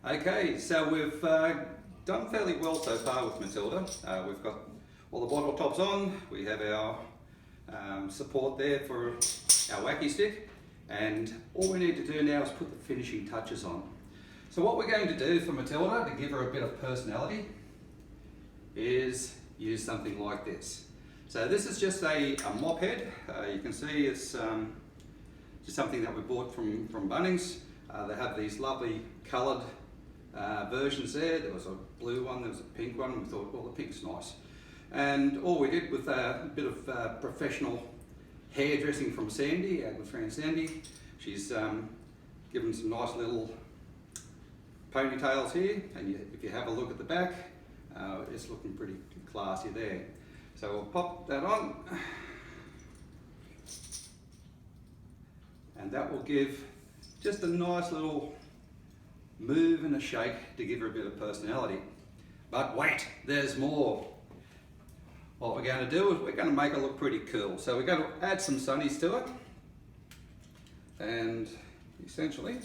Okay, so we've done fairly well so far with Matilda. We've got all the bottle tops on, we have our support there for our Whackystick, and all we need to do now is put the finishing touches on. So what we're going to do for Matilda, to give her a bit of personality, is use something like this. So this is just a mop head. You can see it's just something that we bought from Bunnings. They have these lovely coloured versions there. There was a blue one, there was a pink one. We thought, well, the pink's nice. And all we did with a bit of professional hairdressing from Sandy, our good friend Sandy, she's given some nice little ponytails here, and if you have a look at the back, it's looking pretty classy there. So we'll pop that on, and that will give just a nice little move and a shake to give her a bit of personality. But wait, there's more. What we're going to do is we're going to make her look pretty cool. So we're going to add some sunnies to it, and essentially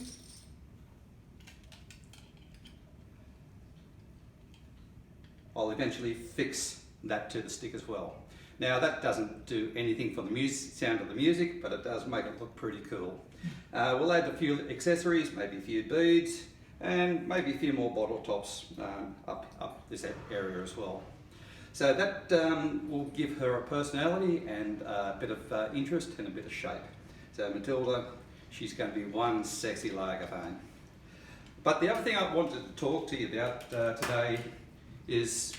I'll eventually fix that to the stick as well. Now that doesn't do anything for the sound of the music, but it does make it look pretty cool. We'll add a few accessories, maybe a few beads, and maybe a few more bottle tops up this area as well. So that will give her a personality and a bit of interest and a bit of shape. So Matilda, she's going to be one sexy Lagerphone. But the other thing I wanted to talk to you about today is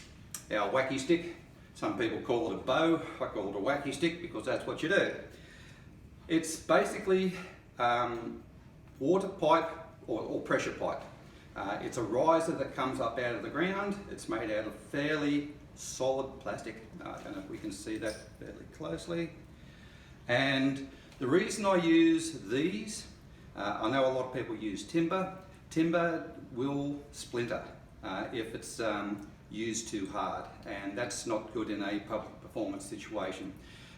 our Whackystick. Some people call it a bow, I call it a Whackystick because that's what you do. It's basically water pipe or pressure pipe. It's a riser that comes up out of the ground. It's made out of fairly solid plastic. I don't know if we can see that fairly closely. And the reason I use these, I know a lot of people use timber. Timber will splinter if it's used too hard, and that's not good in a public performance situation.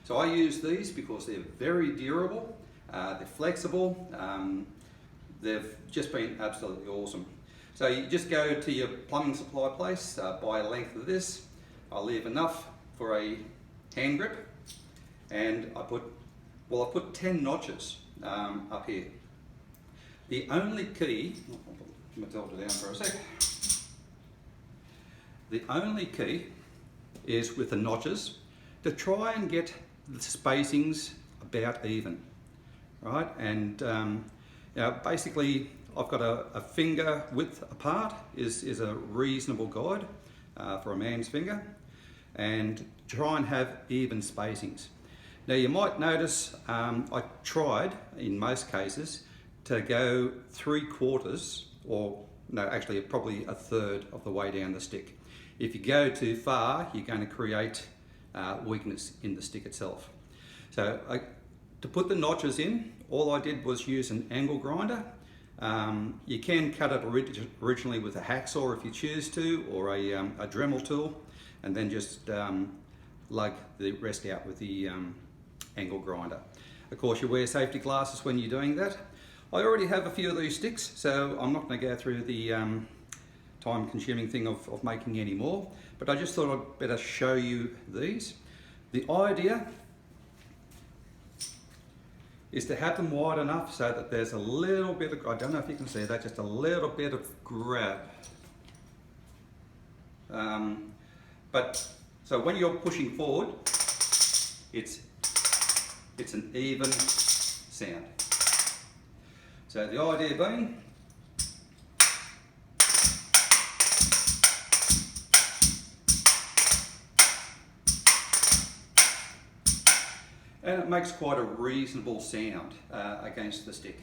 So I use these because they're very durable, they're flexible, they've just been absolutely awesome. So you just go to your plumbing supply place, buy a length of this. I leave enough for a hand grip, and I put 10 notches up here. The only key, I'll put Matilda down for a sec. The only key is with the notches to try and get the spacings about even, right? And basically I've got a finger width apart is a reasonable guide for a man's finger, and try and have even spacings. Now you might notice I tried in most cases to go 3/4 or no, actually probably a third of the way down the stick. If you go too far, you're going to create weakness in the stick itself. So to put the notches in, all I did was use an angle grinder. You can cut it originally with a hacksaw if you choose to, or a Dremel tool, and then just lug the rest out with the angle grinder. Of course, you wear safety glasses when you're doing that. I already have a few of these sticks, so I'm not going to go through the time-consuming thing of making any more, but I just thought I'd better show you these. The idea is to have them wide enough so that there's a little bit of, I don't know if you can see that, just a little bit of grab. So when you're pushing forward, it's an even sound. So the idea being, and it makes quite a reasonable sound against the stick.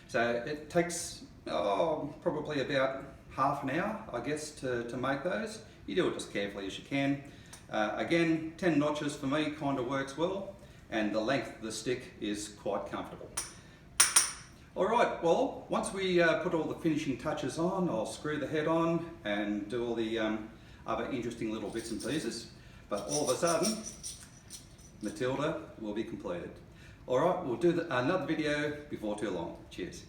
So it takes probably about half an hour, I guess, to make those. You do it as carefully as you can. Again, 10 notches for me kind of works well, and the length of the stick is quite comfortable. Alright, well, once we put all the finishing touches on, I'll screw the head on and do all the other interesting little bits and pieces. But all of a sudden, Matilda will be completed. Alright, we'll do another video before too long. Cheers.